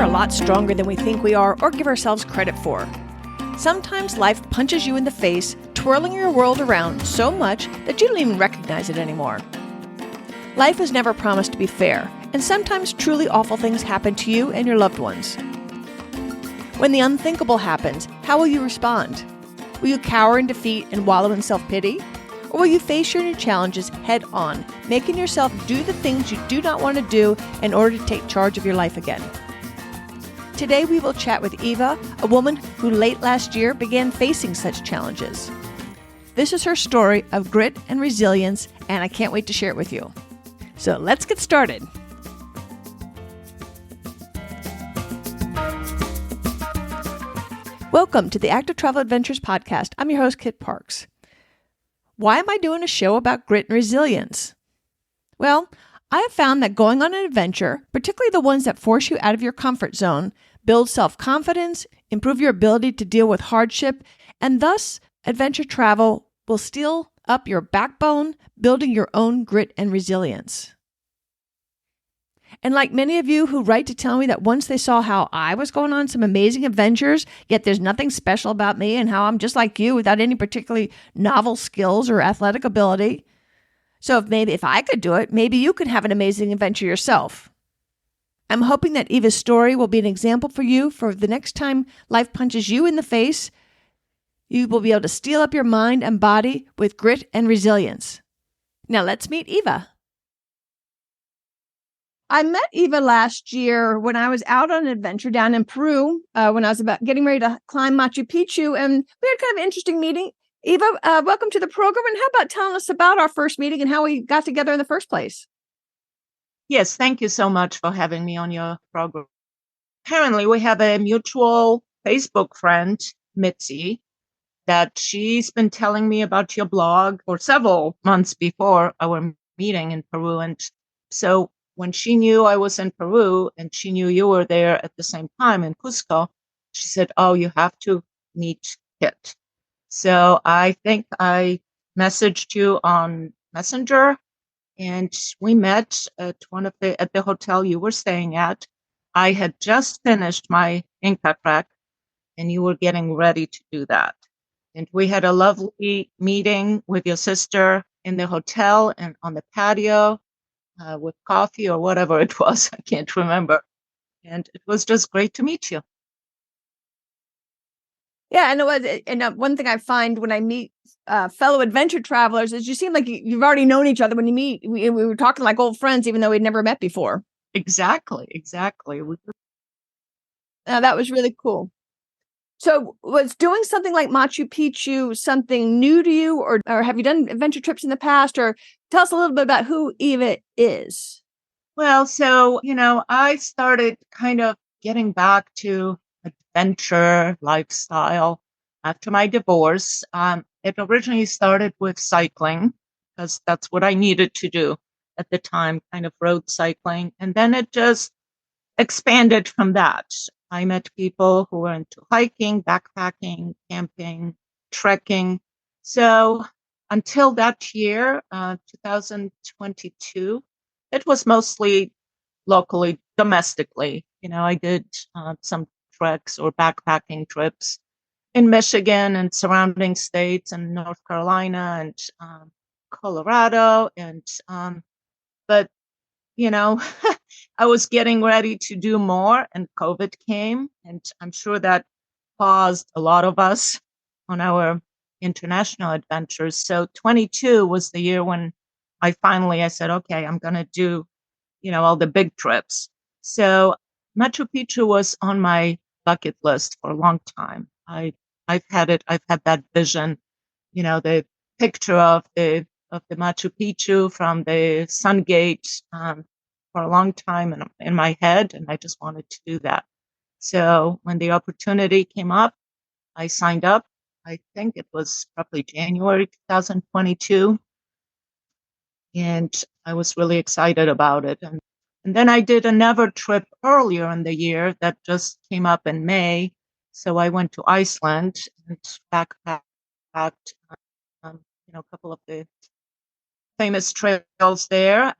lot stronger than we think we are or give ourselves credit for. Sometimes life punches you in the face, twirling your world around so much that you don't even recognize it anymore. Life is never promised to be fair, and sometimes truly awful things happen to you and your loved ones. When the unthinkable happens, how will you respond? Will you cower in defeat and wallow in self-pity? Or will you face your new challenges head on, making yourself do the things you do not want to do in order to take charge of your life again? Today we will chat with Eva, a woman who late last year began facing such challenges. This is her story of grit and resilience, and I can't wait to share it with you. So let's get started. Welcome to the Active Travel Adventures podcast. I'm your host, Kit Parks. Why am I doing a show about grit and resilience? Well, I have found that going on an adventure, particularly the ones that force you out of your comfort zone, build self-confidence, improve your ability to deal with hardship, and thus adventure travel will steel up your backbone, building your own grit and resilience. And like many of you who write to tell me that once they saw how I was going on some amazing adventures, yet there's nothing special about me and how I'm just like you without any particularly novel skills or athletic ability. So if I could do it, maybe you could have an amazing adventure yourself. I'm hoping that Eva's story will be an example for you for the next time life punches you in the face. You will be able to steel up your mind and body with grit and resilience. Now let's meet Eva. I met Eva last year when I was out on an adventure down in Peru, when I was about getting ready to climb Machu Picchu, and we had kind of an interesting meeting. Eva, welcome to the program, and how about telling us about our first meeting and how we got together in the first place? Yes, thank you so much for having me on your program. Apparently, we have a mutual Facebook friend, Mitzi, that she's been telling me about your blog for several months before our meeting in Peru. And so when she knew I was in Peru and she knew you were there at the same time in Cusco, she said, "Oh, you have to meet Kit." So I think I messaged you on Messenger, and we met at the hotel you were staying at. I had just finished my Inca trek, and you were getting ready to do that. And we had a lovely meeting with your sister in the hotel and on the patio with coffee or whatever it was. I can't remember. And it was just great to meet you. Yeah, and it was. And one thing I find when I meet fellow adventure travelers is you seem like you've already known each other when you meet. We were talking like old friends, even though we'd never met before. Exactly. That was really cool. So was doing something like Machu Picchu something new to you, or have you done adventure trips in the past? Or tell us a little bit about who Eva is. Well, so, I started kind of getting back to adventure lifestyle after my divorce. It originally started with cycling because that's what I needed to do at the time, kind of road cycling. And then it just expanded from that. I met people who were into hiking, backpacking, camping, trekking. So until that year, 2022, it was mostly locally, domestically. I did some treks or backpacking trips in Michigan and surrounding states and North Carolina and Colorado. But I was getting ready to do more and COVID came, and I'm sure that paused a lot of us on our international adventures. So 22 was the year when I said, okay, I'm going to do, all the big trips. So Machu Picchu was on my bucket list for a long time. I've had that vision, the picture of the Machu Picchu from the Sun Gate for a long time in my head, and I just wanted to do that. So when the opportunity came up, I signed up. I think it was probably January 2022, and I was really excited about it. And then I did another trip earlier in the year that just came up in May. So I went to Iceland and backpacked, a couple of the famous trails there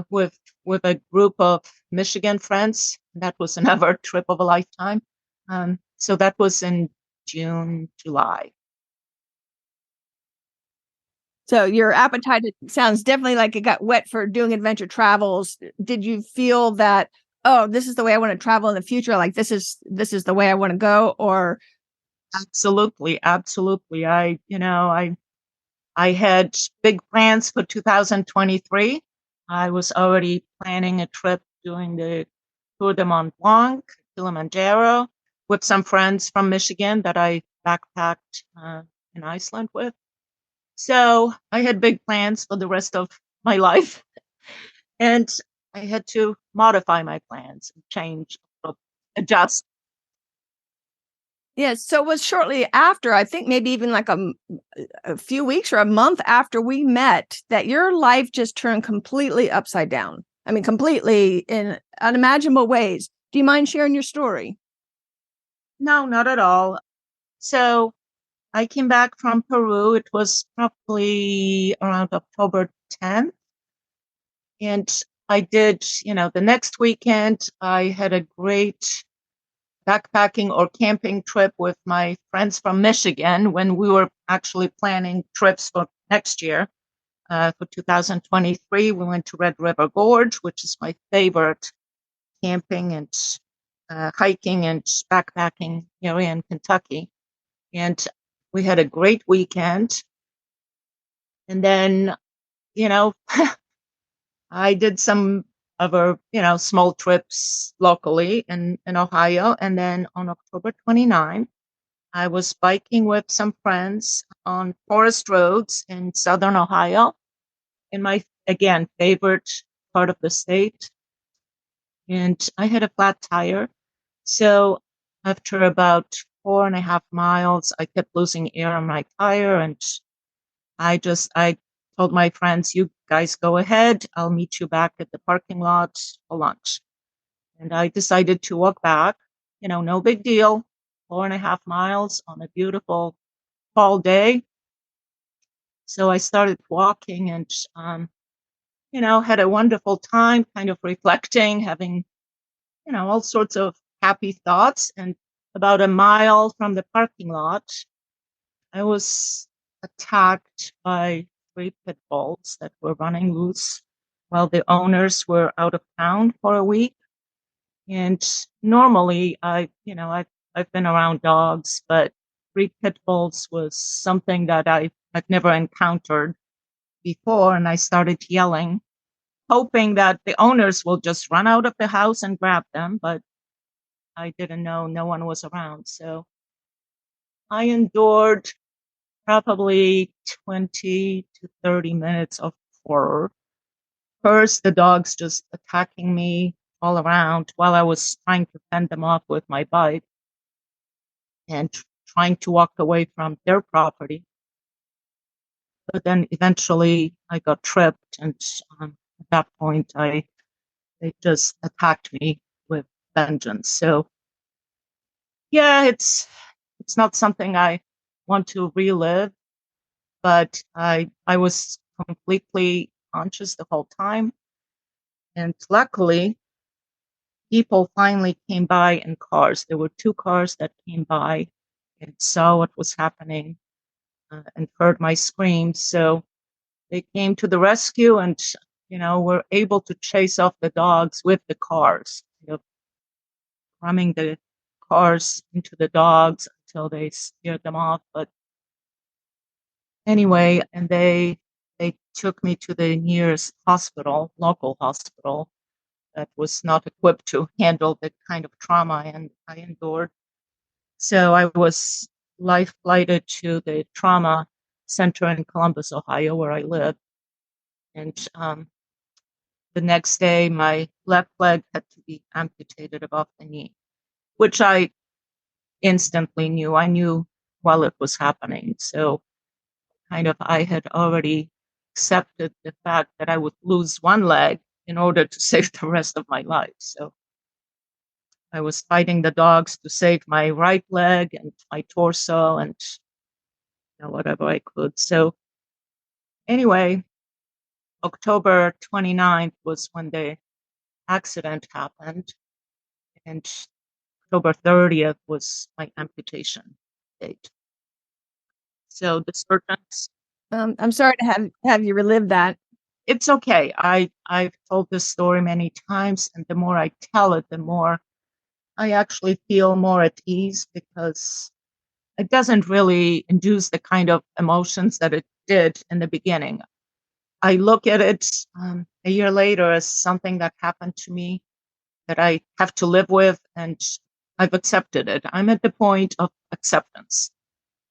with a group of Michigan friends. That was another trip of a lifetime. So that was in June, July. So your appetite sounds definitely like it got wet for doing adventure travels. Did you feel that, oh, this is the way I want to travel in the future? Like this is the way I want to go? Or Absolutely, absolutely. I had big plans for 2023. I was already planning a trip doing the Tour de Mont Blanc, Kilimanjaro, with some friends from Michigan that I backpacked in Iceland with. So I had big plans for the rest of my life, and I had to modify my plans and change, adjust. yes, so it was shortly after, I think maybe even like a few weeks or a month after we met, that your life just turned completely upside down. I mean, completely in unimaginable ways. Do you mind sharing your story? No, not at all. So I came back from Peru. It was probably around October 10th. And I did, the next weekend, I had a great backpacking or camping trip with my friends from Michigan when we were actually planning trips for next year. For 2023, we went to Red River Gorge, which is my favorite camping and hiking and backpacking area in Kentucky. And we had a great weekend. And then, you know, I did some other, small trips locally in Ohio. And then on October 29th, I was biking with some friends on forest roads in southern Ohio in my, again, favorite part of the state. And I had a flat tire. So after about 4.5 miles, I kept losing air on my tire. And I told my friends, you guys go ahead. I'll meet you back at the parking lot for lunch. And I decided to walk back, no big deal. 4.5 miles on a beautiful fall day. So I started walking and, had a wonderful time kind of reflecting, having, all sorts of happy thoughts. And about a mile from the parking lot, I was attacked by three pit bulls that were running loose while the owners were out of town for a week. And normally I've been around dogs, but three pit bulls was something that I've never encountered before. And I started yelling, hoping that the owners will just run out of the house and grab them. But I didn't know no one was around. So I endured probably 20 to 30 minutes of horror. First, the dogs just attacking me all around while I was trying to fend them off with my bike and trying to walk away from their property. But then eventually I got tripped, and at that point, they just attacked me with vengeance. So yeah, it's not something I want to relive, but I was completely conscious the whole time. And luckily, people finally came by in cars. There were two cars that came by and saw what was happening and heard my screams. So they came to the rescue and, were able to chase off the dogs with the cars, ramming the cars into the dogs until they scared them off. But anyway, and they took me to the nearest hospital, local hospital, that was not equipped to handle the kind of trauma I endured. So I was life flighted to the trauma center in Columbus, Ohio, where I live. And the next day, my left leg had to be amputated above the knee, which I instantly knew. I knew while it was happening. So kind of I had already accepted the fact that I would lose one leg in order to save the rest of my life. So I was fighting the dogs to save my right leg and my torso and whatever I could. So anyway, October 29th was when the accident happened, and October 30th was my amputation date. So the surgeons, I'm sorry to have you relive that. it's okay. I've told this story many times, and the more I tell it, the more I actually feel more at ease because it doesn't really induce the kind of emotions that it did in the beginning. I look at it a year later as something that happened to me that I have to live with, and I've accepted it. I'm at the point of acceptance.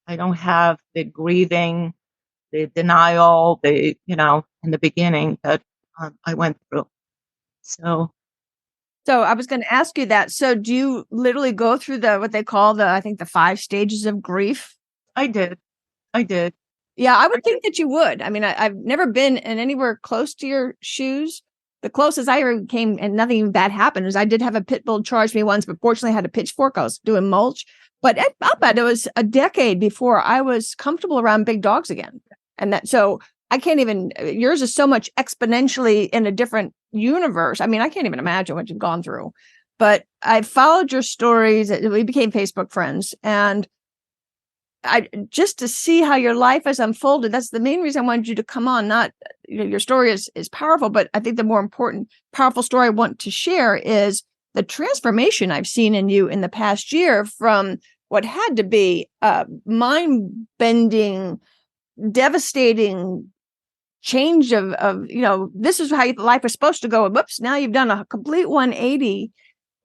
I don't have the grieving, the denial, in the beginning that I went through. So I was going to ask you that. So do you literally go through what they call I think the 5 stages of grief? I did. I did. Yeah, I would think that you would. I mean, I've never been in anywhere close to your shoes. The closest I ever came, and nothing even bad happened, is I did have a pit bull charge me once, but fortunately I had a pitchfork. I was doing mulch. But I'll bet it was a decade before I was comfortable around big dogs again. So I can't even, yours is so much exponentially in a different universe. I mean, I can't even imagine what you've gone through. But I followed your stories. We became Facebook friends. And I just to see how your life has unfolded. That's the main reason I wanted you to come on. Not your story is powerful, but I think the more important, powerful story I want to share is the transformation I've seen in you in the past year from what had to be a mind-bending, devastating change of this is how life was supposed to go. And whoops, now you've done a complete 180.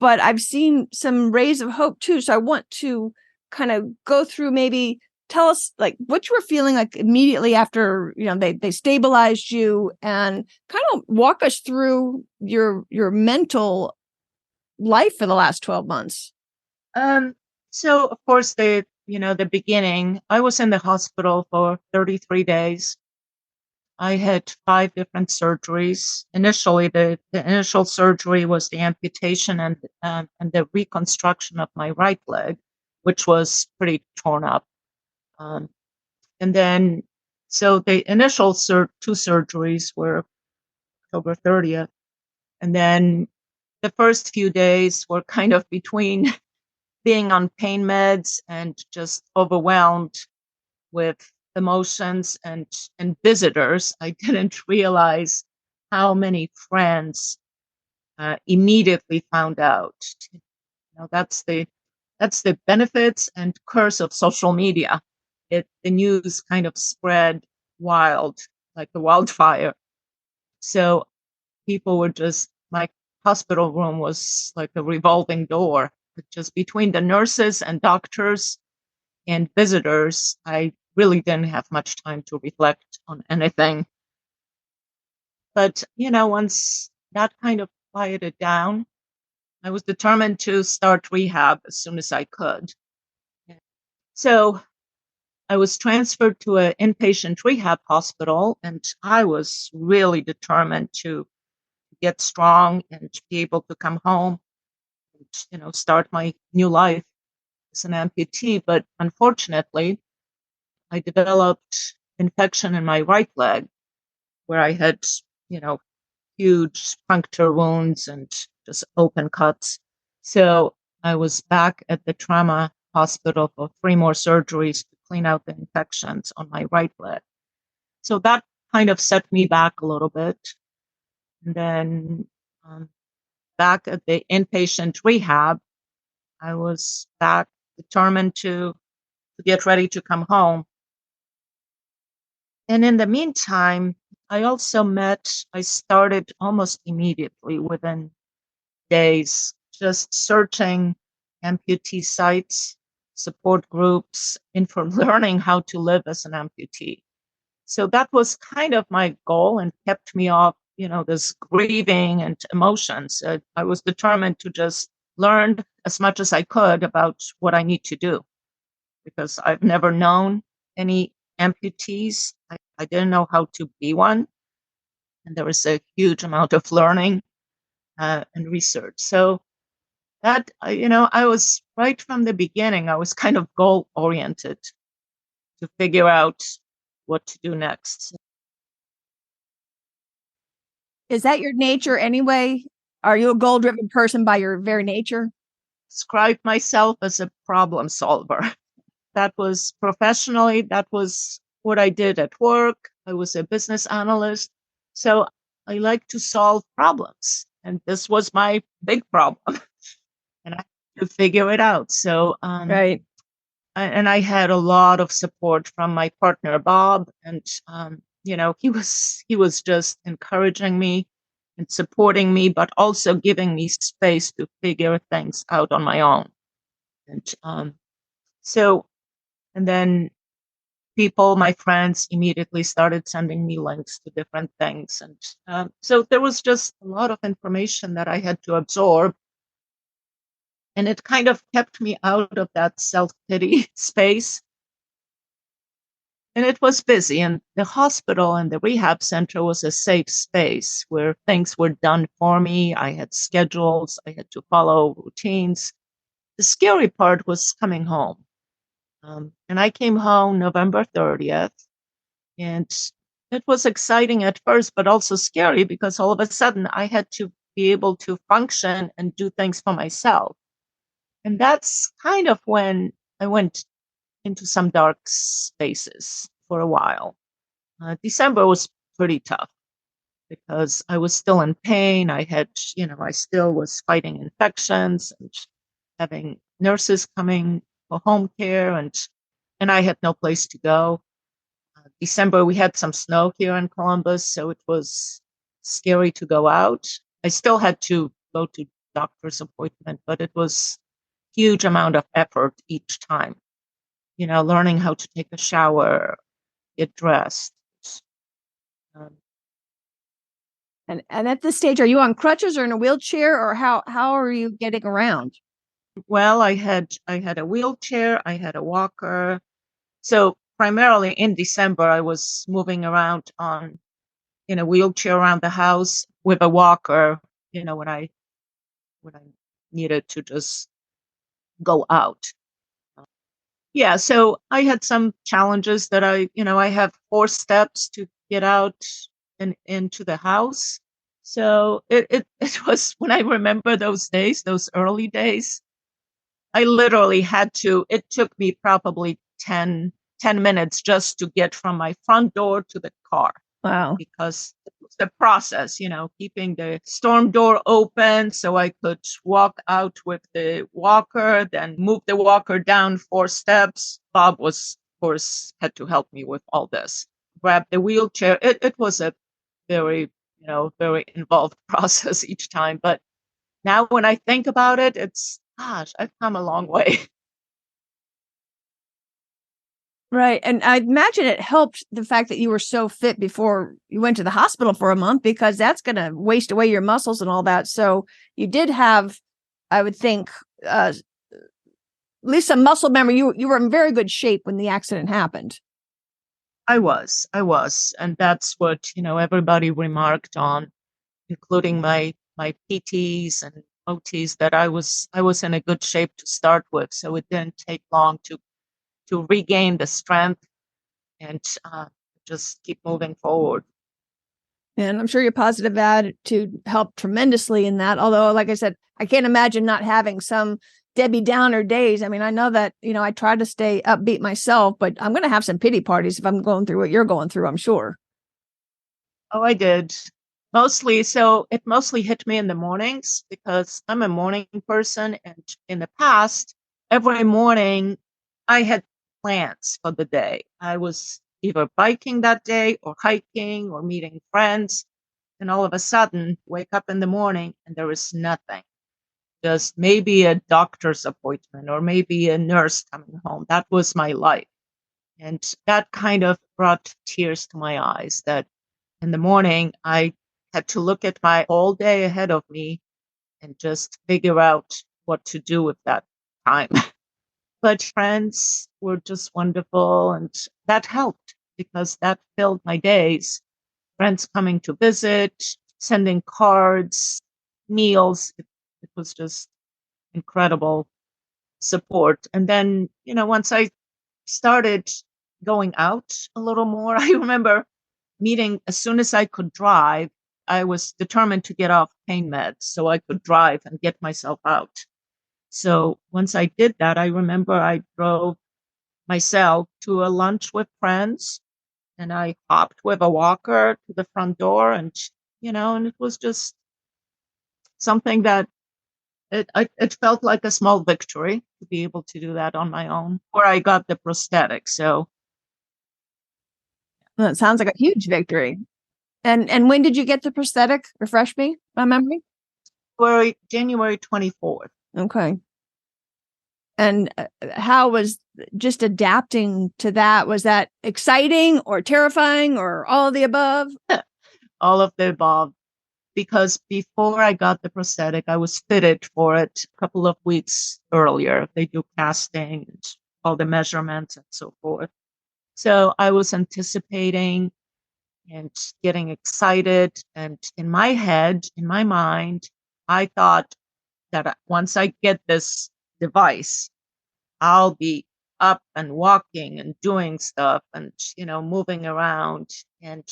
But I've seen some rays of hope too. So I want to kind of go through, maybe tell us like what you were feeling like immediately after, they stabilized you, and kind of walk us through your mental life for the last 12 months. So of course the beginning, I was in the hospital for 33 days. I had 5 different surgeries. Initially, the initial surgery was the amputation and the reconstruction of my right leg, which was pretty torn up. Um, and then, so the initial 2 surgeries were October 30th. And then the first few days were kind of between being on pain meds and just overwhelmed with emotions and visitors. I didn't realize how many friends immediately found out. That's the benefits and curse of social media. The news kind of spread wild, like the wildfire. So people were just, my hospital room was like a revolving door, just between the nurses and doctors and visitors. I really didn't have much time to reflect on anything. But, once that kind of quieted down, I was determined to start rehab as soon as I could. So I was transferred to an inpatient rehab hospital, and I was really determined to get strong and be able to come home and, start my new life as an amputee. But unfortunately, I developed infection in my right leg where I had, you know, huge puncture wounds and just open cuts. So I was back at the trauma hospital for 3 more surgeries to clean out the infections on my right leg. So that kind of set me back a little bit. And then back at the inpatient rehab, I was back determined to get ready to come home. And in the meantime, I started almost immediately within days, just searching amputee sites, support groups, learning how to live as an amputee. So that was kind of my goal and kept me off, this grieving and emotions. I was determined to just learn as much as I could about what I need to do because I've never known any amputees. I didn't know how to be one. And there was a huge amount of learning and research. So that, I was right from the beginning, I was kind of goal oriented to figure out what to do next. Is that your nature anyway? Are you a goal-driven person by your very nature? Describe myself as a problem solver. That was professionally, that was what I did at work. I was a business analyst. So I like to solve problems. And this was my big problem. And I had to figure it out. So, Right. and I had a lot of support from my partner, Bob. And, he was just encouraging me and supporting me, but also giving me space to figure things out on my own. And so, and then my friends immediately started sending me links to different things. And so there was just a lot of information that I had to absorb. And it kind of kept me out of that self pity space. And it was busy. And the hospital and the rehab center was a safe space where things were done for me. I had schedules, I had to follow routines. The scary part was coming home. And I came home November 30th. And it was exciting at first, but also scary because all of a sudden I had to be able to function and do things for myself. And that's kind of when I went into some dark spaces for a while. December was pretty tough because I was still in pain. I still was fighting infections and having nurses coming for home care, and I had no place to go. December, we had some snow here in Columbus, so it was scary to go out. I still had to go to doctor's appointment, but it was huge amount of effort each time. Learning how to take a shower, get dressed. Um, And at this stage, are you on crutches or in a wheelchair, or how are you getting around? well, I had a wheelchair, I had a walker. So primarily in December, I was moving around in a wheelchair around the house with a walker. When I needed to just go out. Yeah, so I had some challenges that I have 4 steps to get out and into the house. So it was when I remember those days, those early days, I literally it took me probably ten minutes just to get from my front door to the car Wow. because it was the process, keeping the storm door open so I could walk out with the walker, then move the walker down 4 steps. Bob was, of course, had to help me with all this. Grab the wheelchair. It was a very, very involved process each time. But now when I think about it, gosh, I've come a long way. Right. And I imagine it helped the fact that you were so fit before you went to the hospital for a month, because that's going to waste away your muscles and all that. So you did have, I would think, at least some muscle memory. You were in very good shape when the accident happened. I was. And that's what, everybody remarked on, including my PTs and OTs, that I was in a good shape to start with. So it didn't take long to regain the strength and just keep moving forward. And I'm sure your positive attitude helped tremendously in that. Although, like I said, I can't imagine not having some Debbie Downer days. I mean, I know that, I try to stay upbeat myself, but I'm going to have some pity parties if I'm going through what you're going through, I'm sure. Oh, I did. Mostly, so it mostly hit me in the mornings because I'm a morning person. And in the past, every morning I had plans for the day. I was either biking that day or hiking or meeting friends. And all of a sudden, wake up in the morning and there is nothing. Just maybe a doctor's appointment or maybe a nurse coming home. That was my life. And that kind of brought tears to my eyes that in the morning, I had to look at my whole day ahead of me and just figure out what to do with that time. But friends were just wonderful, and that helped because that filled my days. Friends coming to visit, sending cards, meals. It was just incredible support. And then, once I started going out a little more, I remember meeting as soon as I could drive. I was determined to get off pain meds so I could drive and get myself out. So once I did that, I remember I drove myself to a lunch with friends and I hopped with a walker to the front door and it was just something that it felt like a small victory to be able to do that on my own, where I got the prosthetic. So Well, it sounds like a huge victory. And when did you get the prosthetic? Refresh me, my memory. January 24th. Okay. And how was just adapting to that? Was that exciting or terrifying or all of the above? All of the above. Because before I got the prosthetic, I was fitted for it a couple of weeks earlier. They do casting, and all the measurements and so forth. So I was anticipating and getting excited. And in my head, in my mind, I thought that once I get this device, I'll be up and walking and doing stuff and, moving around. And,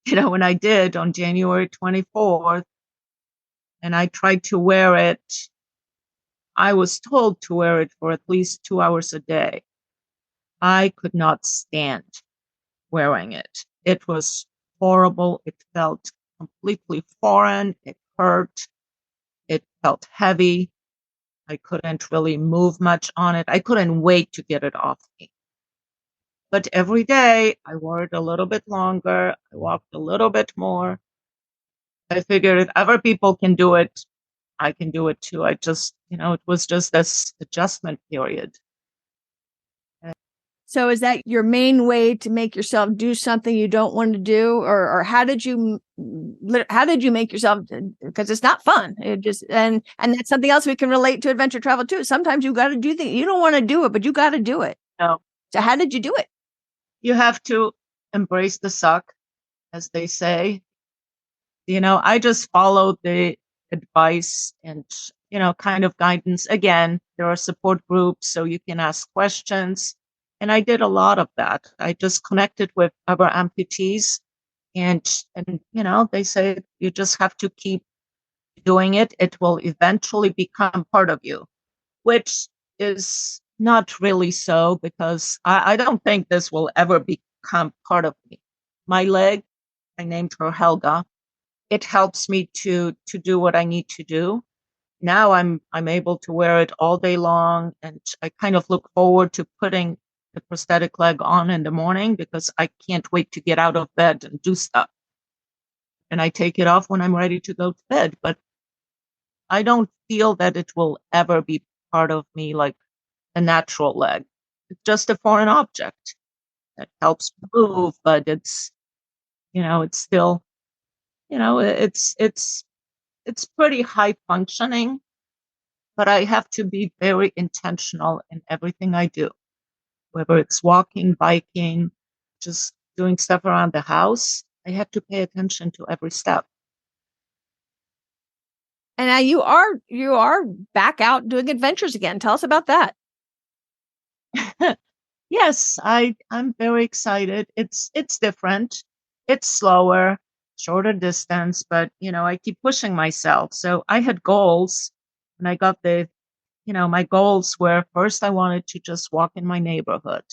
when I did on January 24th, and I tried to wear it, I was told to wear it for at least 2 hours a day. I could not stand wearing it. It was horrible. It felt completely foreign. It hurt. It felt heavy. I couldn't really move much on it. I couldn't wait to get it off me. But every day I wore it a little bit longer. I walked a little bit more. I figured if other people can do it, I can do it too. It was just this adjustment period. So is that your main way to make yourself do something you don't want to do? Or how did you make yourself, because it's not fun. It just, and that's something else we can relate to adventure travel too. Sometimes you got to do things you don't want to do it, but you got to do it. No. So how did you do it? You have to embrace the suck, as they say. I just followed the advice and, kind of guidance. Again, there are support groups, so you can ask questions. And I did a lot of that. I just connected with other amputees and, they say you just have to keep doing it. It will eventually become part of you, which is not really so because I don't think this will ever become part of me. My leg, I named her Helga. It helps me to do what I need to do. Now I'm able to wear it all day long, and I kind of look forward to putting the prosthetic leg on in the morning because I can't wait to get out of bed and do stuff. And I take it off when I'm ready to go to bed, but I don't feel that it will ever be part of me like a natural leg. It's just a foreign object that helps move, but it's still, it's pretty high functioning, but I have to be very intentional in everything I do, whether it's walking, biking, just doing stuff around the house. I have to pay attention to every step. And now you are back out doing adventures again. Tell us about that. Yes, I'm very excited. It's different. It's slower, shorter distance, but I keep pushing myself. So I had goals and I got my goals were first I wanted to just walk in my neighborhood.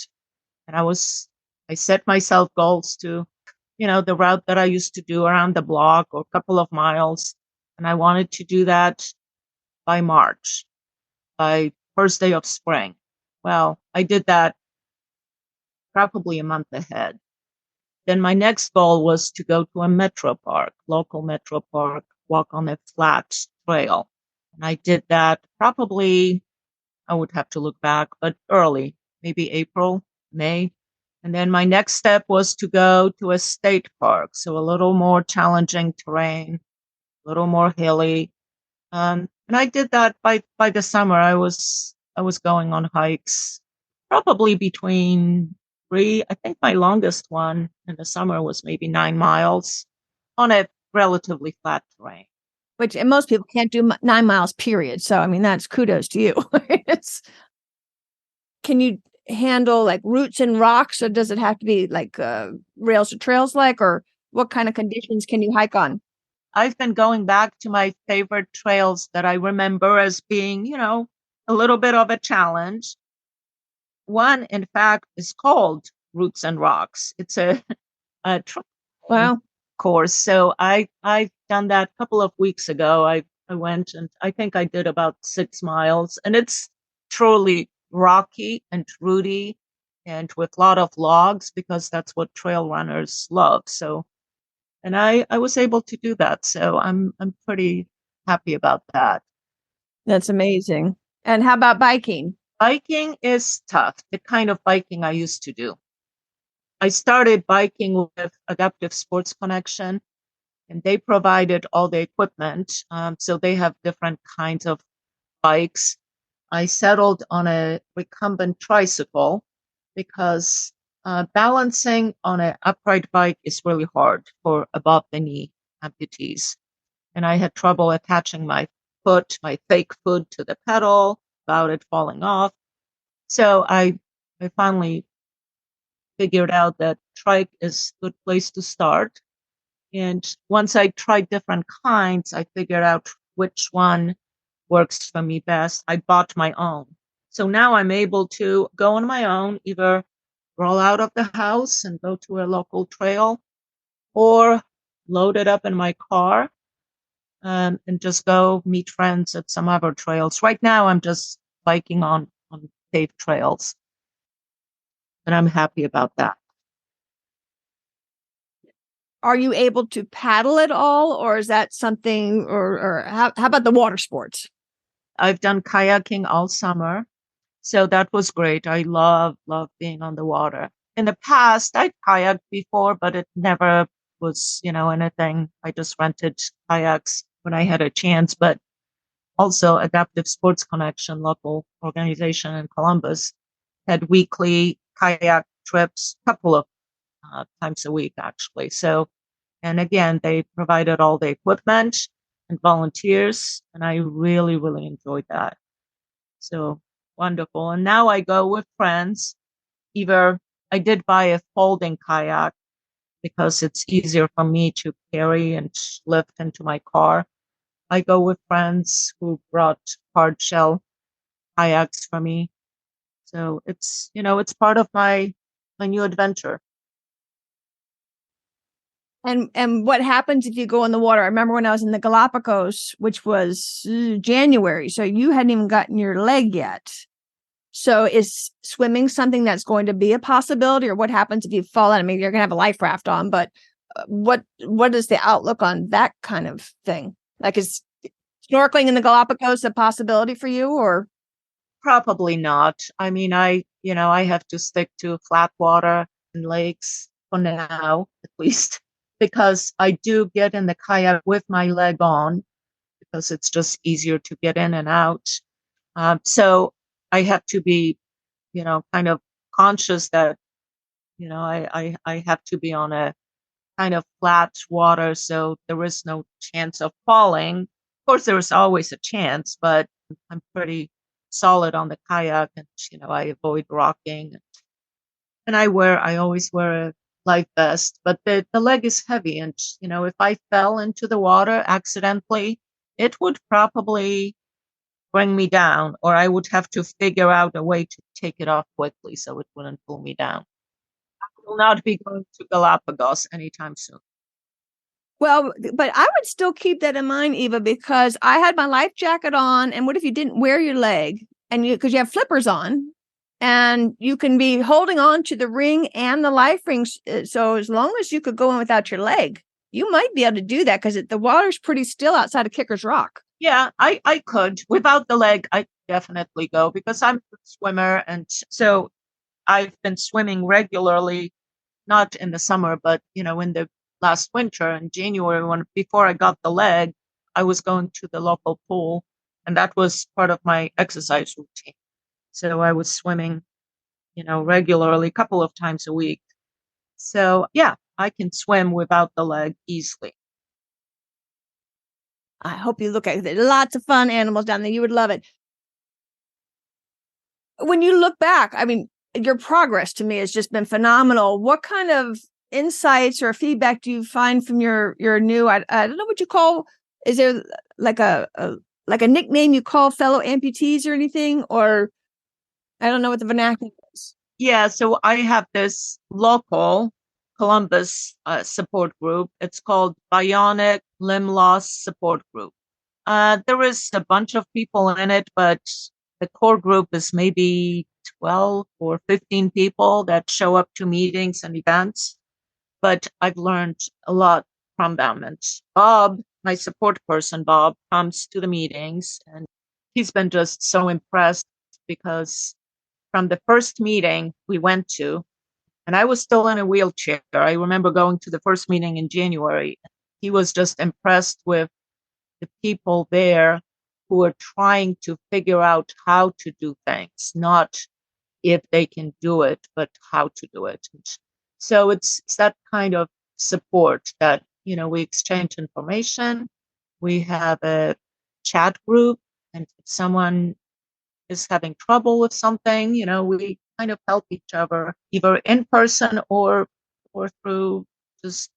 And I set myself goals to, the route that I used to do around the block or a couple of miles. And I wanted to do that by March, by first day of spring. Well, I did that probably a month ahead. Then my next goal was to go to a metro park, local metro park, walk on a flat trail. And I did that probably, I would have to look back, but early, maybe April, May. And then my next step was to go to a state park. So a little more challenging terrain, a little more hilly. And I did that by the summer. I was going on hikes, probably between three. I think my longest one in the summer was maybe 9 miles on a relatively flat terrain. Which, and most people can't do 9 miles, period. So, I mean, that's kudos to you. Can you handle like roots and rocks, or does it have to be like rails to trails or What kind of conditions can you hike on? I've been going back to my favorite trails that I remember as being, a little bit of a challenge. One, in fact, is called Roots and Rocks. It's a trekking Wow. course. So I've done that a couple of weeks ago. I went and I think I did about 6 miles, and it's truly rocky and rooty and with a lot of logs because that's what trail runners love. So and I was able to do that. So I'm pretty happy about that. That's amazing. And how about biking? Biking is tough, the kind of biking I used to do. I started biking with Adaptive Sports Connection, and they provided all the equipment. So they have different kinds of bikes. I settled on a recumbent tricycle because balancing on an upright bike is really hard for above the knee amputees. And I had trouble attaching my fake foot to the pedal without it falling off. So I finally figured out that trike is a good place to start. And once I tried different kinds, I figured out which one works for me best. I bought my own. So now I'm able to go on my own, either roll out of the house and go to a local trail or load it up in my car and just go meet friends at some other trails. Right now, I'm just biking on paved trails, and I'm happy about that. Are you able to paddle at all, or is that something, or how about the water sports? I've done kayaking all summer, so that was great. I love being on the water. In the past, I kayaked before, but it never was, anything. I just rented kayaks when I had a chance, but also Adaptive Sports Connection, local organization in Columbus, had weekly kayak trips, couple of times a week actually. So, and again, they provided all the equipment and volunteers, and I really enjoyed that. So wonderful. And now I go with friends. Either I did buy a folding kayak because it's easier for me to carry and lift into my car. I go with friends who brought hard shell kayaks for me. So it's part of my new adventure. And what happens if you go in the water? I remember when I was in the Galapagos, which was January, so you hadn't even gotten your leg yet. So is swimming something that's going to be a possibility, or what happens if you fall in? I mean, you're going to have a life raft on, but what is the outlook on that kind of thing? Like, is snorkeling in the Galapagos a possibility for you, or? Probably not. I mean, I have to stick to flat water and lakes for now, at least, because I do get in the kayak with my leg on because it's just easier to get in and out. So I have to be, kind of conscious that, I have to be on a kind of flat water, so there is no chance of falling. Of course, there is always a chance, but I'm pretty solid on the kayak, and I avoid rocking. And I always wear a life vest, but the leg is heavy, and if I fell into the water accidentally, it would probably bring me down, or I would have to figure out a way to take it off quickly so it wouldn't pull me down. I will not be going to Galapagos anytime soon. Well, but I would still keep that in mind, Eva, because I had my life jacket on. And what if you didn't wear your leg and because you have flippers on and you can be holding on to the ring and the life rings. So as long as you could go in without your leg, you might be able to do that because the water's pretty still outside of Kicker's Rock. Yeah, I could. Without the leg, I definitely go because I'm a swimmer. And so I've been swimming regularly, not in the summer, but, in the last winter in January, when before I got the leg, I was going to the local pool, and that was part of my exercise routine. So I was swimming, regularly, a couple of times a week. So yeah, I can swim without the leg easily. I hope you look at it. Lots of fun animals down there. You would love it. When you look back, I mean, your progress to me has just been phenomenal. What kind of insights or feedback do you find from your new? I don't know what you call. Is there like a nickname you call fellow amputees or anything? Or I don't know what the vernacular is. Yeah, so I have this local Columbus support group. It's called Bionic Limb Loss Support Group. There is a bunch of people in it, but the core group is maybe 12 or 15 people that show up to meetings and events. But I've learned a lot from them. And Bob, my support person, Bob, comes to the meetings and he's been just so impressed because from the first meeting we went to, and I was still in a wheelchair. I remember going to the first meeting in January. He was just impressed with the people there who are trying to figure out how to do things, not if they can do it, but how to do it. So it's that kind of support that, we exchange information. We have a chat group, and if someone is having trouble with something, we kind of help each other either in person or through just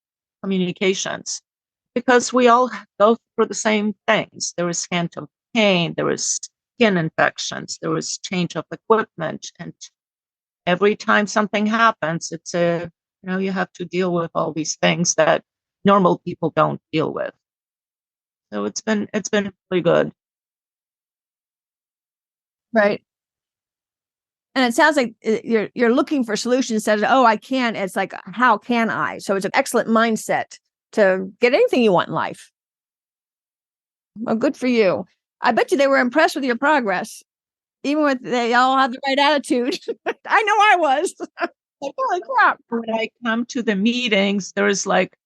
communications because we all go through the same things. There is phantom pain, there is skin infections, there is change of equipment, and every time something happens, you have to deal with all these things that normal people don't deal with. So it's been really good. Right. And it sounds like you're looking for solutions instead of, oh, I can. It's like, how can I? So it's an excellent mindset to get anything you want in life. Well, good for you. I bet you they were impressed with your progress, even with they all had the right attitude. I know I was. Like, holy crap. When I come to the meetings, there's like,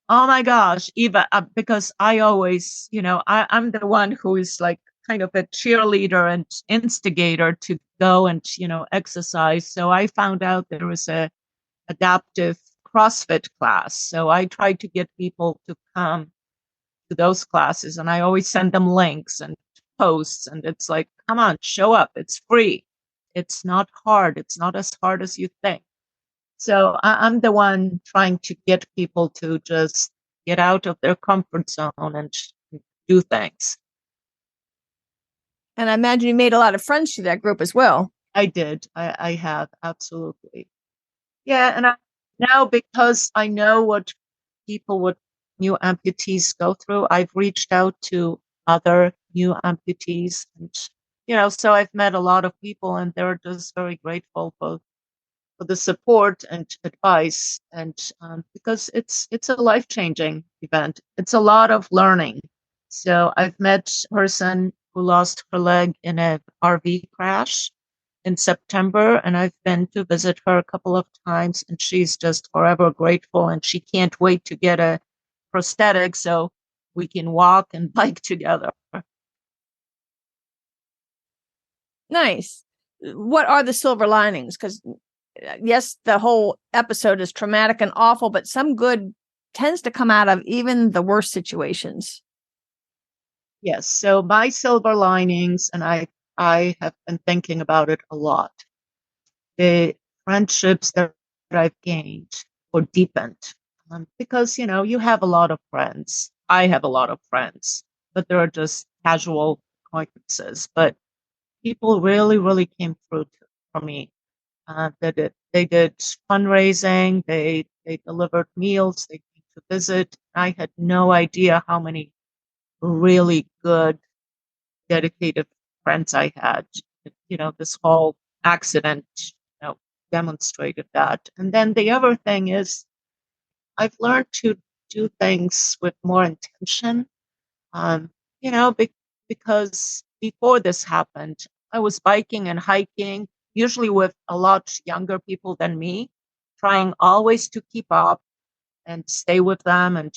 oh my gosh, Eva, because I always, I'm the one who is like kind of a cheerleader and instigator to go and, exercise. So I found out there was a adaptive CrossFit class. So I try to get people to come to those classes and I always send them links and posts. And it's like, come on, show up. It's free. It's not hard. It's not as hard as you think. So I'm the one trying to get people to just get out of their comfort zone and do things. And I imagine you made a lot of friends through that group as well. I did. I have absolutely. Yeah, and now because I know what people with new amputees go through, I've reached out to other new amputees, and so I've met a lot of people, and they're just very grateful for the support and advice, and because it's a life changing event. It's a lot of learning. So I've met a person who lost her leg in a RV crash in September, and I've been to visit her a couple of times, and she's just forever grateful, and she can't wait to get a prosthetic so we can walk and bike together. Nice. What are the silver linings? Because yes, the whole episode is traumatic and awful, but some good tends to come out of even the worst situations. Yes. So my silver linings, and I have been thinking about it a lot. The friendships that I've gained or deepened, because you have a lot of friends. I have a lot of friends, but they're just casual acquaintances. But people really, really came through for me. They did fundraising. They delivered meals. They came to visit. I had no idea how many really good, dedicated friends I had. This whole accident, demonstrated that. And then the other thing is, I've learned to do things with more intention. Um, because before this happened, I was biking and hiking, usually with a lot younger people than me, trying always to keep up and stay with them and,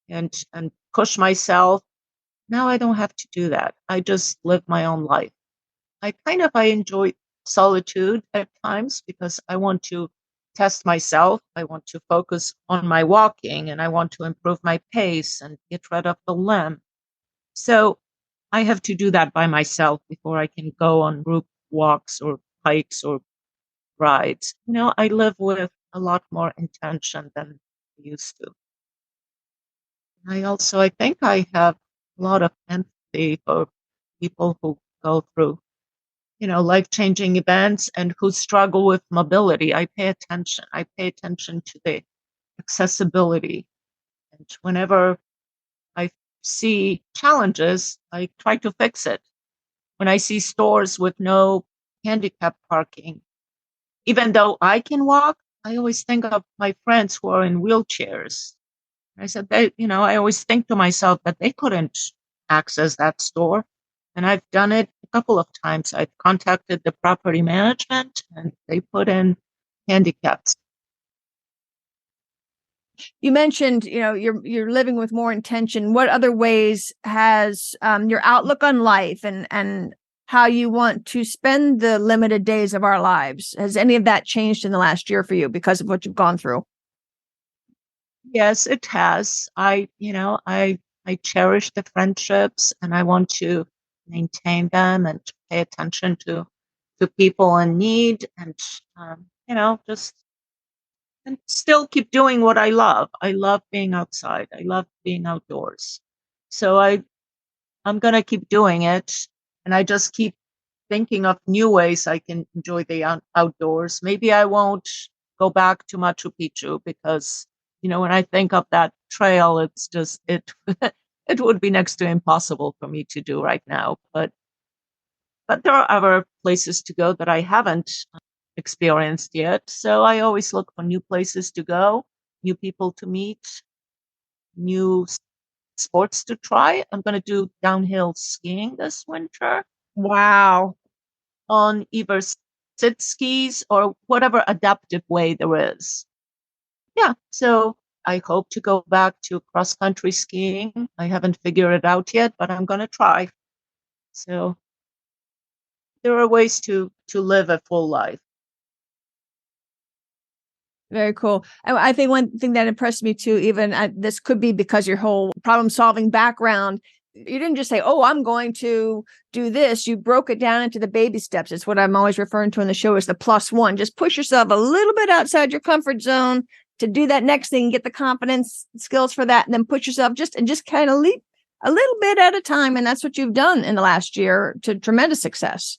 and push myself. Now I don't have to do that. I just live my own life. I enjoy solitude at times because I want to test myself. I want to focus on my walking and I want to improve my pace and get rid of the limb. So I have to do that by myself before I can go on group walks or hikes or rides. I live with a lot more intention than I used to. I think I have a lot of empathy for people who go through, life-changing events and who struggle with mobility. I pay attention. I pay attention to the accessibility. And whenever I see challenges, I try to fix it. When I see stores with no handicap parking, even though I can walk, I always think of my friends who are in wheelchairs. I said, I always think to myself that they couldn't access that store. And I've done it a couple of times. I've contacted the property management and they put in handicaps. You mentioned, you're living with more intention. What other ways has your outlook on life and how you want to spend the limited days of our lives, has any of that changed in the last year for you because of what you've gone through? Yes, it has. I cherish the friendships and I want to maintain them and pay attention to people in need and just and still keep doing what I love. I love being outside. I love being outdoors. So I'm gonna keep doing it, and I just keep thinking of new ways I can enjoy the outdoors. Maybe I won't go back to Machu Picchu because when I think of that trail, it's just it it would be next to impossible for me to do right now. But there are other places to go that I haven't experienced yet. So I always look for new places to go, new people to meet, new sports to try. I'm going to do downhill skiing this winter Wow. on either sit skis or whatever adaptive way there is. Yeah, so I hope to go back to cross country skiing. I haven't figured it out yet, but I'm going to try. So there are ways to live a full life. Very cool. I think one thing that impressed me too, even this could be because your whole problem solving background, you didn't just say, oh, I'm going to do this. You broke it down into the baby steps. It's what I'm always referring to in the show as the +1. Just push yourself a little bit outside your comfort zone to do that next thing, get the confidence skills for that, and then push yourself just kind of leap a little bit at a time. And that's what you've done in the last year to tremendous success.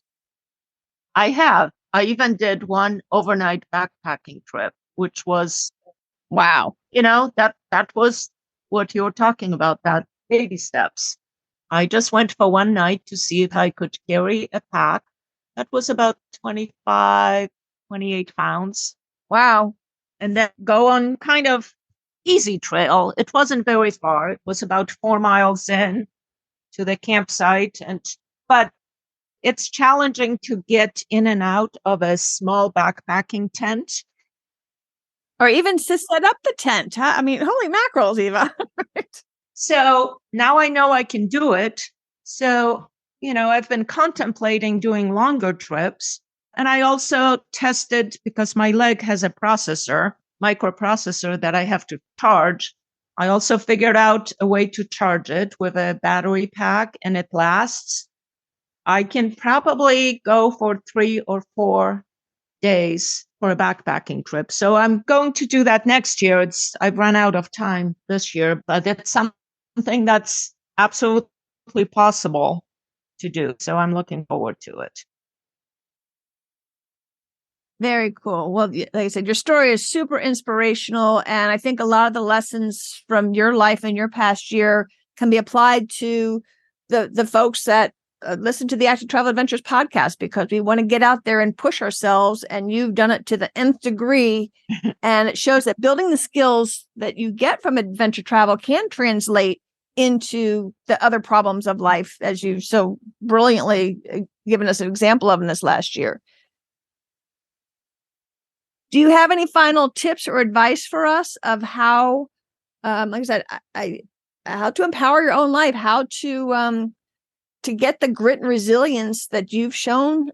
I have. I even did one overnight backpacking trip, which was wow. That was what you're talking about, that baby steps. I just went for one night to see if I could carry a pack. That was about 25, 28 pounds. Wow. And then go on kind of easy trail. It wasn't very far. It was about 4 miles in to the campsite. But it's challenging to get in and out of a small backpacking tent. Or even to set up the tent. Huh? I mean, holy mackerels, Eva. So now I know I can do it. So, I've been contemplating doing longer trips. And I also tested, because my leg has a microprocessor that I have to charge. I also figured out a way to charge it with a battery pack and it lasts. I can probably go for 3 or 4 days for a backpacking trip. So I'm going to do that next year. I've run out of time this year, but it's something that's absolutely possible to do. So I'm looking forward to it. Very cool. Well, like I said, your story is super inspirational. And I think a lot of the lessons from your life and your past year can be applied to the folks that listen to the Active Travel Adventures podcast, because we want to get out there and push ourselves. And you've done it to the nth degree. And it shows that building the skills that you get from adventure travel can translate into the other problems of life, as you've so brilliantly given us an example of in this last year. Do you have any final tips or advice for us of how, like I said, how to empower your own life, how to get the grit and resilience that you've shown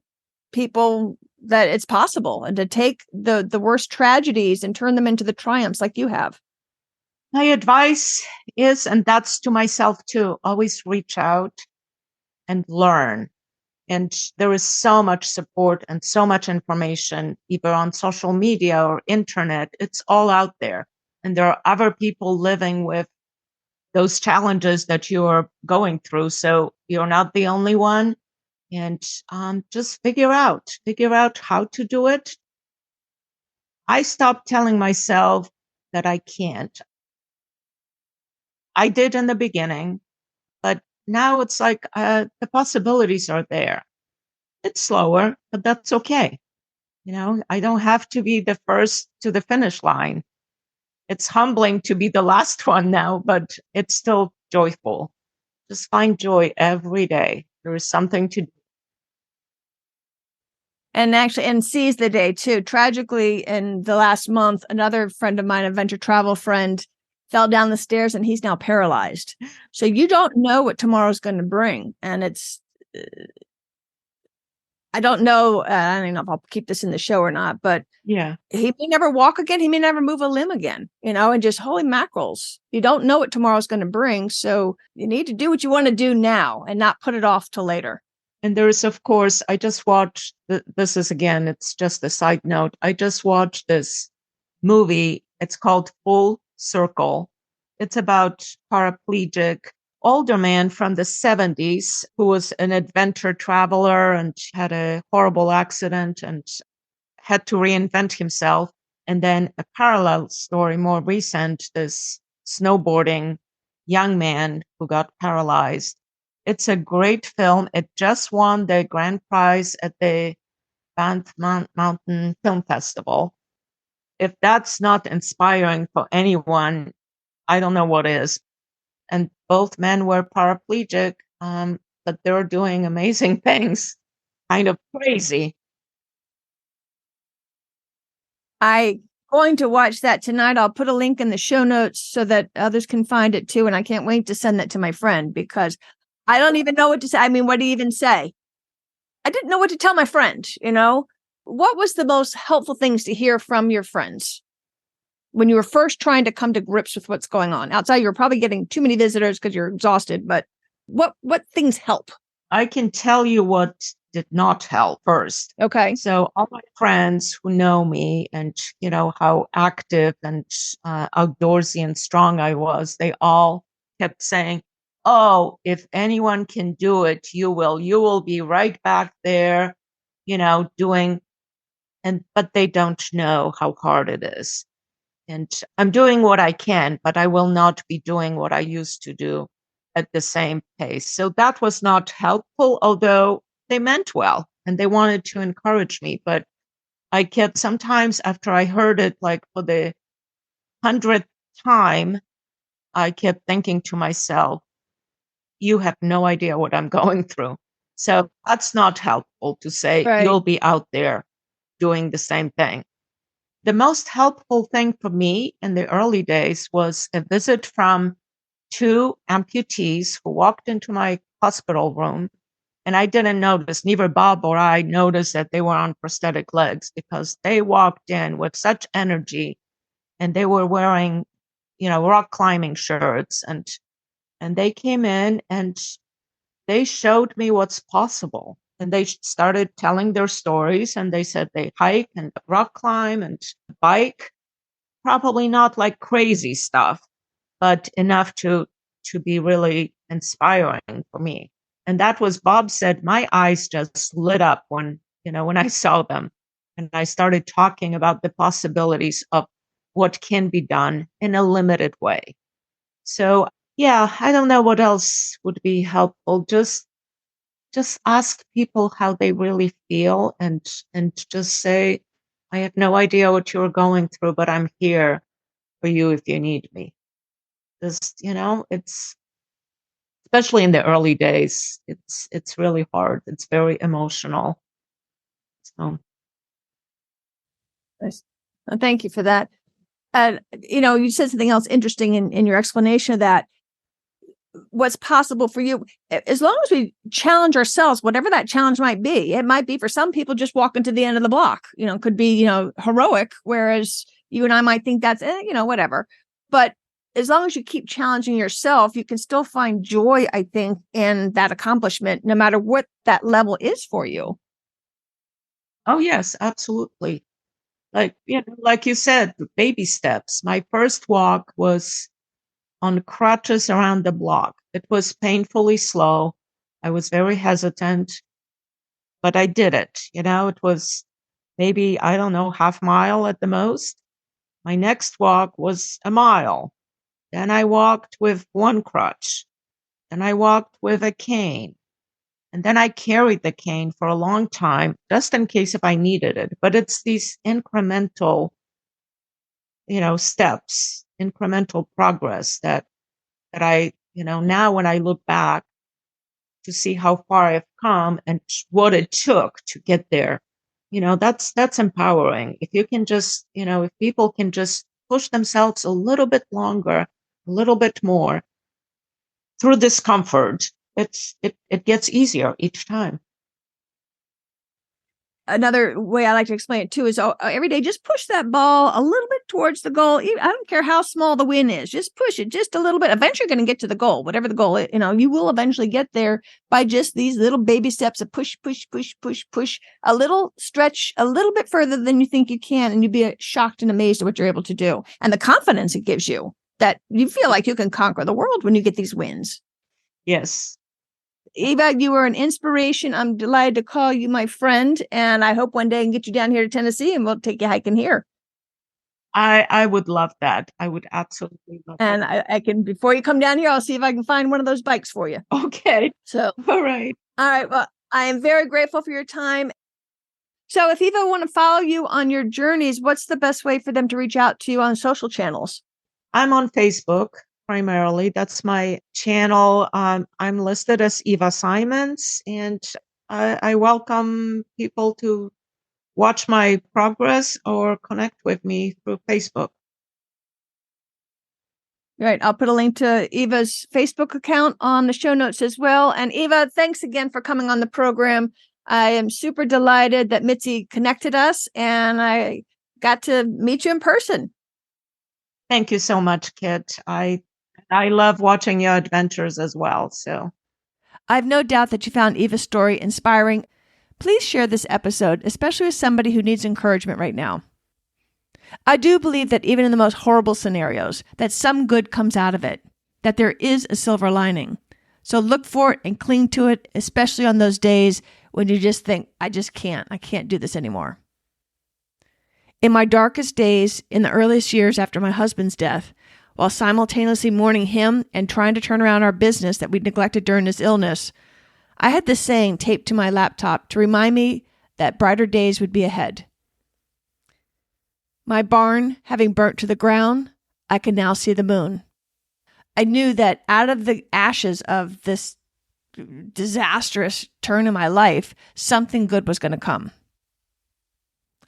people that it's possible, and to take the worst tragedies and turn them into the triumphs like you have? My advice is, and that's to myself too, always reach out and learn. And there is so much support and so much information, either on social media or internet. It's all out there. And there are other people living with those challenges that you're going through. So you're not the only one. And just figure out how to do it. I stopped telling myself that I can't. I did in the beginning, but now it's like the possibilities are there. It's slower, but that's okay. I don't have to be the first to the finish line. It's humbling to be the last one now, but it's still joyful. Just find joy every day. There is something to do. And seize the day too. Tragically, in the last month, another friend of mine, a venture travel friend, fell down the stairs and he's now paralyzed. So you don't know what tomorrow's going to bring. And I don't know. I don't know if I'll keep this in the show or not, but yeah, he may never walk again. He may never move a limb again, and just holy mackerels. You don't know what tomorrow's going to bring. So you need to do what you want to do now and not put it off till later. And there is, of course, I just watched, this is again, it's just a side note. I just watched this movie. It's called Full Circle. It's about paraplegic older man from the 70s who was an adventure traveler and had a horrible accident and had to reinvent himself. And then a parallel story, more recent, this snowboarding young man who got paralyzed. It's a great film. It just won the grand prize at the Banff Mountain Film Festival. If that's not inspiring for anyone, I don't know what is. And both men were paraplegic, but they were doing amazing things. Kind of crazy. I'm going to watch that tonight. I'll put a link in the show notes so that others can find it too. And I can't wait to send that to my friend because I don't even know what to say. I mean, what do you even say? I didn't know what to tell my friend, What was the most helpful things to hear from your friends when you were first trying to come to grips with what's going on? Outside, you're probably getting too many visitors because you're exhausted, but what things help? I can tell you what did not help first. Okay. So all my friends who know me and how active and outdoorsy and strong I was, they all kept saying, "Oh, if anyone can do it, you will. You will be right back there, doing." But they don't know how hard it is. And I'm doing what I can, but I will not be doing what I used to do at the same pace. So that was not helpful, although they meant well and they wanted to encourage me. But I kept sometimes after I heard it, like for the 100th time, I kept thinking to myself, you have no idea what I'm going through. So that's not helpful to say, Right. You'll be out there doing the same thing. The most helpful thing for me in the early days was a visit from 2 amputees who walked into my hospital room. And I didn't notice, neither Bob or I noticed that they were on prosthetic legs because they walked in with such energy and they were wearing, rock climbing shirts. And they came in and they showed me what's possible. And they started telling their stories and they said they hike and rock climb and bike, probably not like crazy stuff, but enough to be really inspiring for me. And that was, Bob said, my eyes just lit up when I saw them. And I started talking about the possibilities of what can be done in a limited way. So, yeah, I don't know what else would be helpful. Just ask people how they really feel and just say, I have no idea what you're going through, but I'm here for you if you need me. Just, it's especially in the early days, it's really hard. It's very emotional. So Nice. Well, thank you for that. You said something else interesting in your explanation of that. What's possible for you, as long as we challenge ourselves, whatever that challenge might be. It might be for some people just walking to the end of the block, could be, heroic, whereas you and I might think that's, whatever. But as long as you keep challenging yourself, you can still find joy, I think, in that accomplishment, no matter what that level is for you. Oh, yes, absolutely. Like you said, the baby steps. My first walk was on crutches around the block. It was painfully slow. I was very hesitant, but I did it. It was maybe, I don't know, half mile at the most. My next walk was a mile. Then I walked with one crutch. Then I walked with a cane. And then I carried the cane for a long time, just in case if I needed it. But it's these incremental, steps, incremental progress that I, now when I look back to see how far I've come and what it took to get there, that's empowering. If you can just, if people can just push themselves a little bit longer, a little bit more through discomfort, it gets easier each time. Another way I like to explain it too is every day, just push that ball a little bit towards the goal. I don't care how small the win is, just push it just a little bit. Eventually you're going to get to the goal, whatever the goal is. You will eventually get there by just these little baby steps of push, push, push, push, push, a little stretch, a little bit further than you think you can. And you'd be shocked and amazed at what you're able to do. And the confidence it gives you that you feel like you can conquer the world when you get these wins. Yes. Eva, you were an inspiration. I'm delighted to call you my friend, and I hope one day I can get you down here to Tennessee and we'll take you hiking here. I would love that. I would absolutely love and that. I can, before you come down here, I'll see if I can find one of those bikes for you. Okay. So, all right. Well, I am very grateful for your time. So if Eva want to follow you on your journeys, what's the best way for them to reach out to you on social channels? I'm on Facebook. Primarily, that's my channel. I'm listed as Eva Simons, and I welcome people to watch my progress or connect with me through Facebook. Right. I'll put a link to Eva's Facebook account on the show notes as well. And Eva, thanks again for coming on the program. I am super delighted that Mitzi connected us and I got to meet you in person. Thank you so much, Kit. I love watching your adventures as well. So I have no doubt that you found Eva's story inspiring. Please share this episode, especially with somebody who needs encouragement right now. I do believe that even in the most horrible scenarios, that some good comes out of it, that there is a silver lining. So look for it and cling to it, especially on those days when you just think, I can't do this anymore. In my darkest days, in the earliest years after my husband's death, while simultaneously mourning him and trying to turn around our business that we'd neglected during his illness, I had this saying taped to my laptop to remind me that brighter days would be ahead. My barn having burnt to the ground, I could now see the moon. I knew that out of the ashes of this disastrous turn in my life, something good was going to come.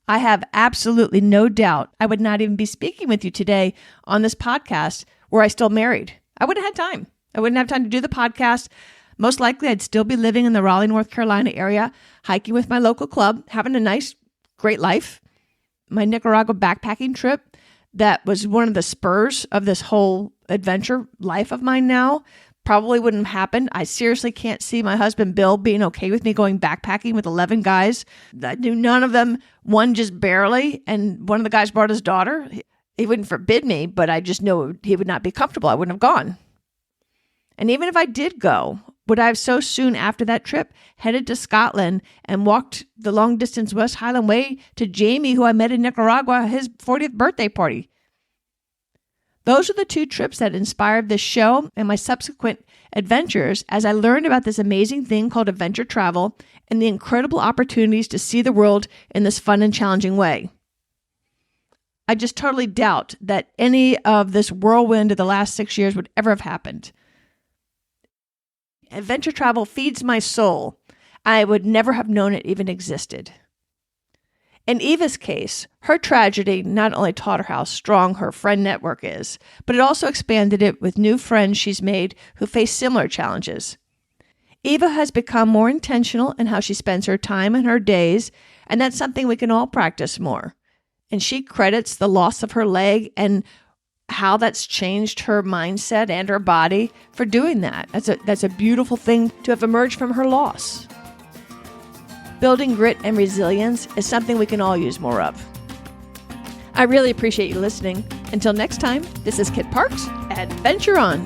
I have absolutely no doubt I would not even be speaking with you today on this podcast were I still married. I wouldn't have time. I wouldn't have time to do the podcast. Most likely, I'd still be living in the Raleigh, North Carolina area, hiking with my local club, having a nice, great life. My Nicaragua backpacking trip, that was one of the spurs of this whole adventure life of mine now, probably wouldn't have happened. I seriously can't see my husband, Bill, being okay with me going backpacking with 11 guys. I knew none of them, one just barely, and one of the guys brought his daughter. He wouldn't forbid me, but I just know he would not be comfortable. I wouldn't have gone. And even if I did go, would I have so soon after that trip headed to Scotland and walked the long distance West Highland Way to Jamie, who I met in Nicaragua, his 40th birthday party? Those are the two trips that inspired this show and my subsequent adventures as I learned about this amazing thing called adventure travel and the incredible opportunities to see the world in this fun and challenging way. I just totally doubt that any of this whirlwind of the last 6 years would ever have happened. Adventure travel feeds my soul. I would never have known it even existed. In Eva's case, her tragedy not only taught her how strong her friend network is, but it also expanded it with new friends she's made who face similar challenges. Eva has become more intentional in how she spends her time and her days, and that's something we can all practice more. And she credits the loss of her leg and how that's changed her mindset and her body for doing that. That's a beautiful thing to have emerged from her loss. Building grit and resilience is something we can all use more of. I really appreciate you listening. Until next time, this is Kit Parks. Adventure on!